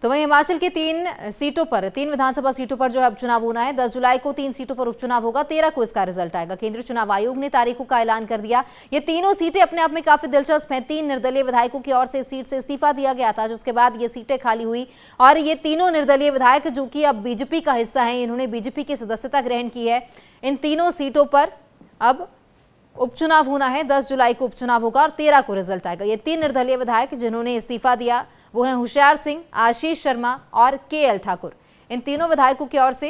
तो वहीं हिमाचल की 3 विधानसभा सीटों पर जो है उपचुनाव होना है। 10 जुलाई को 3 सीटों पर उपचुनाव होगा, 13 को इसका रिजल्ट आएगा। केंद्रीय चुनाव आयोग ने तारीखों का ऐलान कर दिया। ये तीनों सीटें अपने आप में काफी दिलचस्प हैं। 3 निर्दलीय विधायकों की ओर से इस सीट से इस्तीफा दिया गया था, जिसके बाद ये सीटें खाली हुई और ये तीनों निर्दलीय विधायक जो कि अब बीजेपी का हिस्सा है, इन्होंने बीजेपी की सदस्यता ग्रहण की है। इन तीनों सीटों पर अब उपचुनाव होना है। 10 जुलाई को उपचुनाव होगा और 13 को रिजल्ट आएगा। ये 3 निर्दलीय विधायक जिन्होंने इस्तीफा दिया वो हैं होशियार सिंह, आशीष शर्मा और केएल ठाकुर। इन तीनों विधायकों की ओर से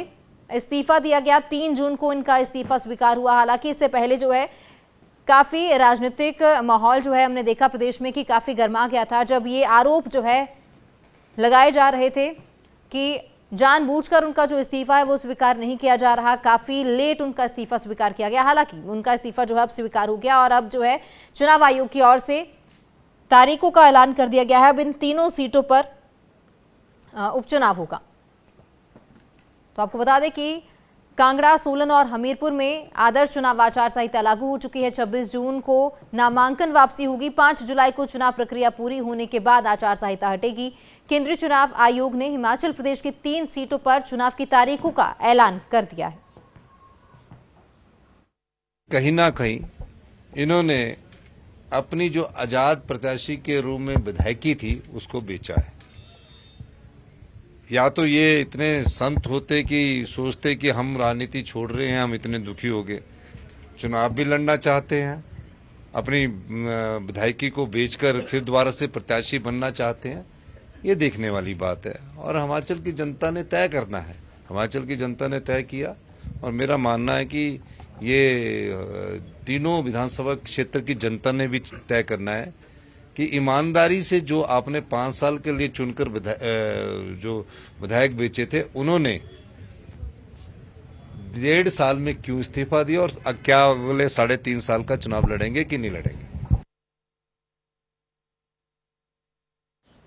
इस्तीफा दिया गया। 3 जून को इनका इस्तीफा स्वीकार हुआ। हालांकि इससे पहले जो है काफी राजनीतिक माहौल जो है हमने देखा प्रदेश में कि काफी गर्मा गया था, जब ये आरोप जो है लगाए जा रहे थे कि जानबूझकर उनका जो इस्तीफा है वो स्वीकार नहीं किया जा रहा। काफी लेट उनका इस्तीफा स्वीकार किया गया। हालांकि उनका इस्तीफा जो है अब स्वीकार हो गया और अब जो है चुनाव आयोग की ओर से तारीखों का ऐलान कर दिया गया है। अब इन तीनों सीटों पर उपचुनाव होगा। तो आपको बता दें कि कांगड़ा, सोलन और हमीरपुर में आदर्श चुनाव आचार संहिता लागू हो चुकी है। 26 जून को नामांकन वापसी होगी। 5 जुलाई को चुनाव प्रक्रिया पूरी होने के बाद आचार संहिता हटेगी। केंद्रीय चुनाव आयोग ने हिमाचल प्रदेश की 3 सीटों पर चुनाव की तारीखों का ऐलान कर दिया है। कहीं ना कहीं इन्होंने अपनी जो आजाद प्रत्याशी के रूप में विधायकी थी उसको बेचा है। या तो ये इतने संत होते कि सोचते कि हम राजनीति छोड़ रहे हैं, हम इतने दुखी हो गए, चुनाव भी लड़ना चाहते हैं, अपनी विधायकी को बेचकर फिर दोबारा से प्रत्याशी बनना चाहते हैं। ये देखने वाली बात है और हिमाचल की जनता ने तय करना है। हिमाचल की जनता ने तय किया और मेरा मानना है कि ये तीनों विधानसभा क्षेत्र की जनता ने भी तय करना है कि ईमानदारी से जो आपने 5 साल के लिए चुनकर जो विधायक बेचे थे, उन्होंने 1.5 साल में क्यों इस्तीफा दिया और क्या अगले 3.5 साल का चुनाव लड़ेंगे कि नहीं लड़ेंगे।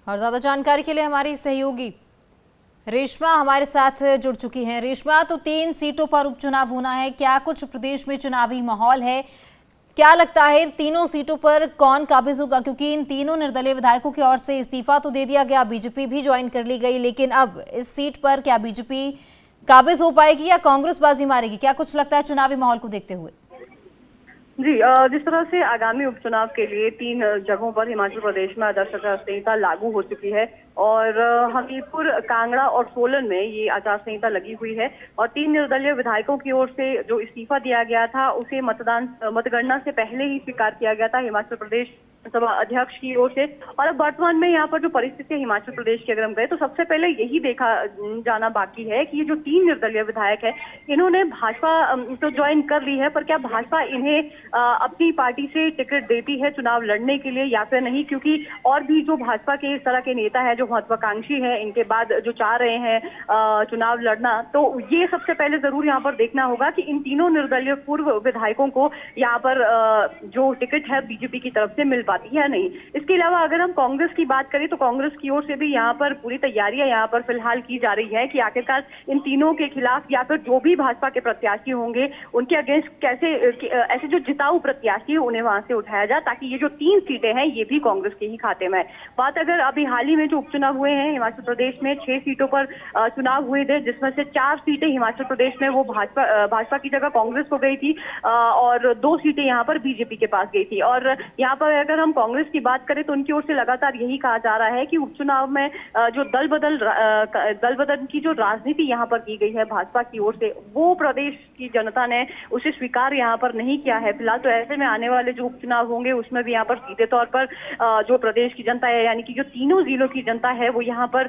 और ज्यादा जानकारी के लिए हमारी सहयोगी रेशमा हमारे साथ जुड़ चुकी हैं। रेशमा, तो 3 सीटों पर उपचुनाव होना है, क्या कुछ प्रदेश में चुनावी माहौल है? क्या लगता है इन तीनों सीटों पर कौन काबिज होगा? क्योंकि इन तीनों निर्दलीय विधायकों की ओर से इस्तीफा तो दे दिया गया, बीजेपी भी ज्वाइन कर ली गई, लेकिन अब इस सीट पर क्या बीजेपी काबिज हो पाएगी या कांग्रेस बाजी मारेगी? क्या कुछ लगता है चुनावी माहौल को देखते हुए? जी, जिस तरह से आगामी उपचुनाव के लिए 3 जगहों पर हिमाचल प्रदेश में आदर्श आचार संहिता लागू हो चुकी है और हमीरपुर, कांगड़ा और सोलन में ये आचार संहिता लगी हुई है और 3 निर्दलीय विधायकों की ओर से जो इस्तीफा दिया गया था उसे मतगणना से पहले ही स्वीकार किया गया था हिमाचल प्रदेश सभा अध्यक्ष की ओर से। और अब वर्तमान में यहाँ पर जो परिस्थिति है हिमाचल प्रदेश की अगर हम गए तो सबसे पहले यही देखा जाना बाकी है कि ये जो 3 निर्दलीय विधायक है इन्होंने भाजपा तो ज्वाइन कर ली है, पर क्या भाजपा इन्हें अपनी पार्टी से टिकट देती है चुनाव लड़ने के लिए या फिर नहीं? क्योंकि और भी जो भाजपा के इस तरह के नेता है जो महत्वाकांक्षी है, इनके बाद जो चाह रहे हैं चुनाव लड़ना, तो ये सबसे पहले जरूर यहाँ पर देखना होगा कि इन तीनों निर्दलीय पूर्व विधायकों को यहाँ पर जो टिकट है बीजेपी की तरफ से मिल पाती है या नहीं। इसके अलावा अगर हम कांग्रेस की बात करें तो कांग्रेस की ओर से भी यहाँ पर पूरी तैयारियां यहाँ पर फिलहाल की जा रही है कि आखिरकार इन तीनों के खिलाफ या फिर जो भी भाजपा के प्रत्याशी होंगे उनके अगेंस्ट कैसे ऐसे जो जिताऊ प्रत्याशी है उन्हें वहां से उठाया जाए ताकि ये जो 3 सीटें हैं ये भी कांग्रेस के ही खाते में। बात अगर अभी हाल ही में जो उपचुनाव हुए हैं हिमाचल प्रदेश में 6 सीटों पर चुनाव हुए थे, जिसमें से 4 सीटें हिमाचल प्रदेश में वो भाजपा की जगह कांग्रेस को गई थी और 2 सीटें यहाँ पर बीजेपी के पास गई थी। और यहाँ पर अगर हम कांग्रेस की बात करें तो उनकी ओर से लगातार यही कहा जा रहा है कि उपचुनाव में जो दल बदल की जो राजनीति यहाँ पर की गई है भाजपा की ओर से, वो प्रदेश की जनता ने उसे स्वीकार यहाँ पर नहीं किया है फिलहाल। तो ऐसे में आने वाले जो उपचुनाव होंगे उसमें भी यहाँ पर सीधे तौर पर जो प्रदेश की जनता है यानी कि जो तीनों जिलों की जनता है वो यहाँ पर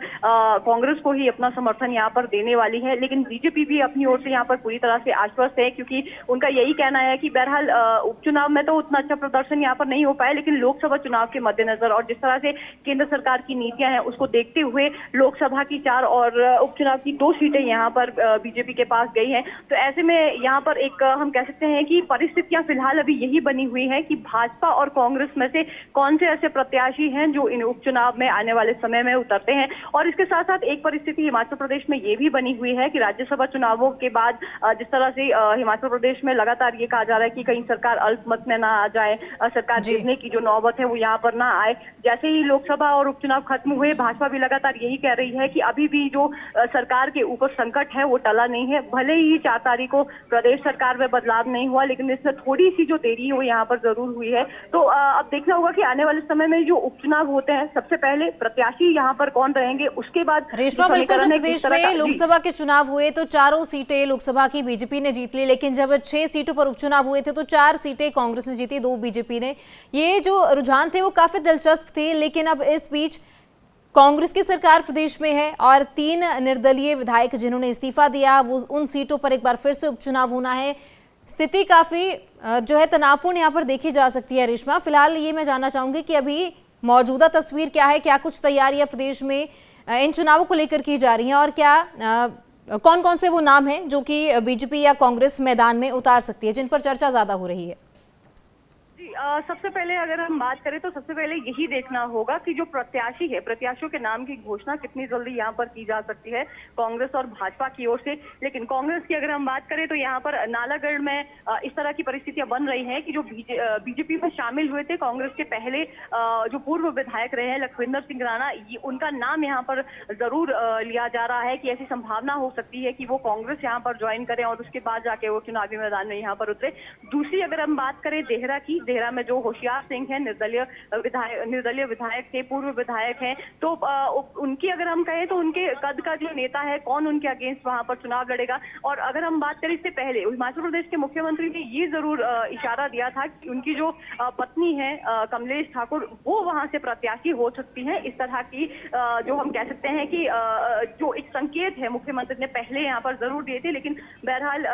कांग्रेस को ही अपना समर्थन यहाँ पर देने वाली है। लेकिन बीजेपी भी अपनी ओर से यहाँ पर पूरी तरह से आश्वस्त है क्योंकि उनका यही कहना है कि बहरहाल उपचुनाव में तो उतना अच्छा प्रदर्शन यहाँ पर नहीं हो पाए, लेकिन लोकसभा चुनाव के मद्देनजर और जिस तरह से केंद्र सरकार की नीतियां हैं उसको देखते हुए लोकसभा की 4 और उपचुनाव की 2 सीटें यहाँ पर बीजेपी के पास गई हैं। तो ऐसे में यहाँ पर एक हम कह सकते हैं कि परिस्थितियां फिलहाल अभी यही बनी हुई है कि भाजपा और कांग्रेस में से कौन से ऐसे प्रत्याशी हैं जो इन उपचुनाव में आने वाले समय में उतरते हैं। और इसके साथ साथ एक परिस्थिति हिमाचल प्रदेश में ये भी बनी हुई है कि राज्यसभा चुनावों के बाद जिस तरह से हिमाचल प्रदेश में लगातार ये कहा जा रहा है कि कहीं सरकार अल्पमत में ना आ जाए, सरकार गिरने की जो नौबत है वो यहाँ पर ना आए। जैसे ही लोकसभा और उपचुनाव खत्म हुए, भाजपा भी लगातार यही कह रही है कि अभी भी जो सरकार के ऊपर संकट है वो टला नहीं है। भले ही 4 तारीख को प्रदेश सरकार में बदलाव नहीं हुआ, लेकिन इसमें थोड़ी सी जो देरी है वो यहाँ पर जरूर हुई है। तो अब देखना होगा कि आने वाले समय में जो उपचुनाव होते हैं, सबसे पहले प्रत्याशी यहाँ पर कौन रहेंगे, उसके बाद रेशमा, बिल्कुल जब प्रदेश में लोकसभा के चुनाव हुए तो चारों सीटें लोकसभा की बीजेपी ने जीत ली, लेकिन जब 6 सीटों पर उपचुनाव हुए थे तो 4 सीटें कांग्रेस ने जीती, 2 बीजेपी ने। ये जो रुझान थे वो काफी दिलचस्प थे, लेकिन अब इस बीच कांग्रेस की सरकार प्रदेश में है और 3 निर्दलीय विधायक जिन्होंने इस्तीफा दिया, वो उन सीटों पर एक बार फिर से उपचुनाव होना है। स्थिति काफी जो है तनावपूर्ण यहाँ पर देखी जा सकती है। रेशमा, फिलहाल ये मैं जानना चाहूंगी कि अभी मौजूदा तस्वीर क्या है, क्या कुछ तैयारियां प्रदेश में इन चुनावों को लेकर की जा रही हैं और क्या कौन कौन से वो नाम हैं जो कि बीजेपी या कांग्रेस मैदान में उतार सकती है, जिन पर चर्चा ज्यादा हो रही है? सबसे पहले अगर हम बात करें तो सबसे पहले यही देखना होगा कि जो प्रत्याशी है, प्रत्याशियों के नाम की घोषणा कितनी जल्दी यहाँ पर की जा सकती है कांग्रेस और भाजपा की ओर से। लेकिन कांग्रेस की अगर हम बात करें तो यहाँ पर नालागढ़ में इस तरह की परिस्थितियां बन रही हैं कि जो बीजेपी में शामिल हुए थे कांग्रेस के पहले जो पूर्व विधायक रहे हैं लखविंदर सिंह राणा, उनका नाम यहाँ पर जरूर लिया जा रहा है कि ऐसी संभावना हो सकती है कि वो कांग्रेस यहाँ पर ज्वाइन करें और उसके बाद जाके वो चुनावी मैदान में यहाँ पर उतरे। दूसरी अगर हम बात करें देहरा की, देहरा में जो होशियार सिंह है, निर्दलीय विधायक थे, पूर्व विधायक हैं, तो उनकी अगर हम कहें तो उनके कद का जो नेता है, कौन उनके अगेंस्ट वहां पर चुनाव लड़ेगा। और अगर हम बात करें इससे पहले हिमाचल प्रदेश के मुख्यमंत्री ने ये जरूर इशारा दिया था कि उनकी जो पत्नी है कमलेश ठाकुर, वो वहां से प्रत्याशी हो सकती है। इस तरह की जो हम कह सकते हैं कि जो एक संकेत है मुख्यमंत्री ने पहले यहाँ पर जरूर दिए थे, लेकिन बहरहाल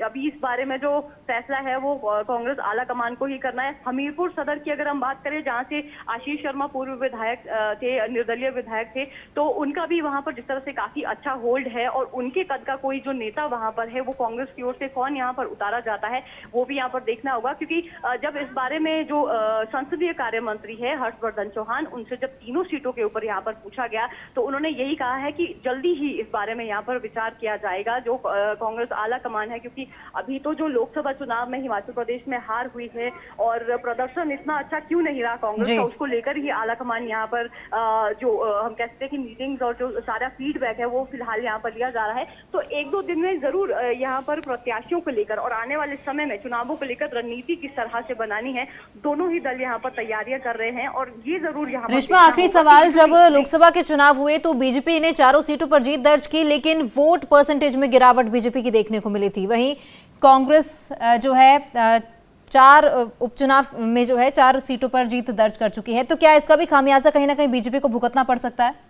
अभी इस बारे में जो फैसला है वो कांग्रेस आला कमान को ही करना है। हमीरपुर सदर की अगर हम बात करें, जहां से आशीष शर्मा पूर्व विधायक थे, निर्दलीय विधायक थे, तो उनका भी वहां पर जिस तरह से काफी अच्छा होल्ड है और उनके कद का कोई जो नेता वहां पर है वो कांग्रेस की ओर से कौन यहाँ पर उतारा जाता है वो भी यहाँ पर देखना होगा। क्योंकि जब इस बारे में जो संसदीय कार्य मंत्री है हर्षवर्धन चौहान, उनसे जब तीनों सीटों के ऊपर यहाँ पर पूछा गया तो उन्होंने यही कहा है कि जल्दी ही इस बारे में यहाँ पर विचार किया जाएगा जो कांग्रेस आला कमान है। क्योंकि अभी तो जो लोकसभा चुनाव में हिमाचल प्रदेश में हार हुई है और प्रदर्शन इतना अच्छा क्यों नहीं रहा कांग्रेस का, उसको लेकर ही आला कमान यहाँ पर जो हम कह सकते हैं कि मीटिंग्स और जो सारा फीडबैक है वो फिलहाल यहाँ पर लिया जा रहा है। तो 1-2 दिन में जरूर यहाँ पर प्रत्याशियों को लेकर और आने वाले समय में चुनावों को लेकर रणनीति किस तरह से बनानी है, दोनों ही दल यहाँ पर तैयारियां कर रहे हैं। और ये जरूर यहाँ पर रेशमा, आखिरी सवाल, जब लोकसभा के चुनाव हुए तो बीजेपी ने 4 सीटों पर जीत दर्ज की, लेकिन वोट परसेंटेज में गिरावट बीजेपी की देखने को मिली थी। वहीं कांग्रेस जो है 4 उपचुनाव में जो है 4 सीटों पर जीत दर्ज कर चुकी है। तो क्या इसका भी खामियाजा कहीं ना कहीं बीजेपी को भुगतना पड़ सकता है?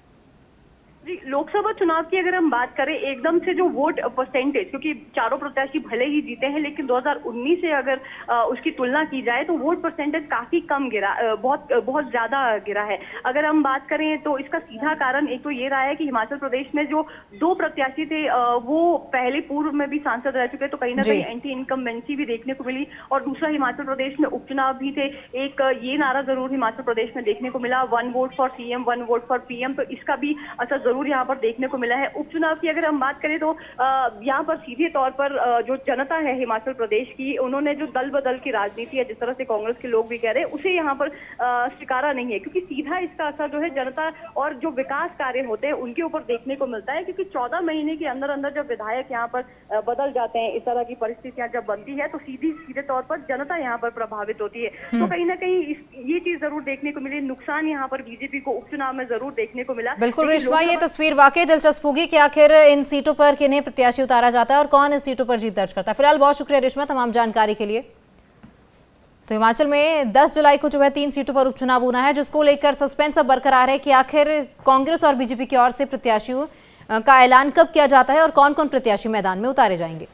जी, लोकसभा चुनाव की अगर हम बात करें एकदम से जो वोट परसेंटेज, क्योंकि चारों प्रत्याशी भले ही जीते हैं लेकिन 2019 से अगर उसकी तुलना की जाए तो वोट परसेंटेज काफी कम गिरा, बहुत ज्यादा गिरा है। अगर हम बात करें तो इसका सीधा कारण एक तो ये रहा है कि हिमाचल प्रदेश में जो 2 प्रत्याशी थे वो पहले पूर्व में भी सांसद रह चुके, तो कहीं ना कहीं एंटी इनकम्बेंसी भी देखने को मिली। और दूसरा, हिमाचल प्रदेश में उपचुनाव भी थे, एक ये नारा जरूर हिमाचल प्रदेश में देखने को मिला, 1 vote for CM 1 vote for PM, तो इसका भी असर जरूर यहाँ पर देखने को मिला है। उपचुनाव की अगर हम बात करें तो यहाँ पर सीधे तौर पर जो जनता है हिमाचल प्रदेश की, उन्होंने जो दल बदल की राजनीति है, जिस तरह से कांग्रेस के लोग भी कह रहे हैं, उसे यहाँ पर स्वीकारा नहीं है। क्योंकि सीधा इसका असर जो है जनता और जो विकास कार्य होते हैं उनके ऊपर देखने को मिलता है। क्योंकि 14 महीने के अंदर अंदर जब विधायक यहाँ पर बदल जाते हैं, इस तरह की परिस्थितियां जब बनती है, तो सीधे तौर पर जनता यहाँ पर प्रभावित होती है। तो कहीं ना कहीं ये चीज जरूर देखने को मिली, नुकसान यहाँ पर बीजेपी को उपचुनाव में जरूर देखने को मिला। बिल्कुल रेशमा, ये तस्वीर वाकई दिलचस्प होगी कि आखिर इन सीटों पर किन्हें प्रत्याशी उतारा जाता है और कौन इस सीटों पर जीत दर्ज करता है। फिलहाल बहुत शुक्रिया रेशमा तमाम जानकारी के लिए। तो हिमाचल में 10 जुलाई को जो है 3 सीटों पर उपचुनाव होना है, जिसको लेकर सस्पेंस अब बरकरार है कि आखिर कांग्रेस और बीजेपी की ओर से प्रत्याशियों का ऐलान कब किया जाता है और कौन कौन प्रत्याशी मैदान में उतारे जाएंगे।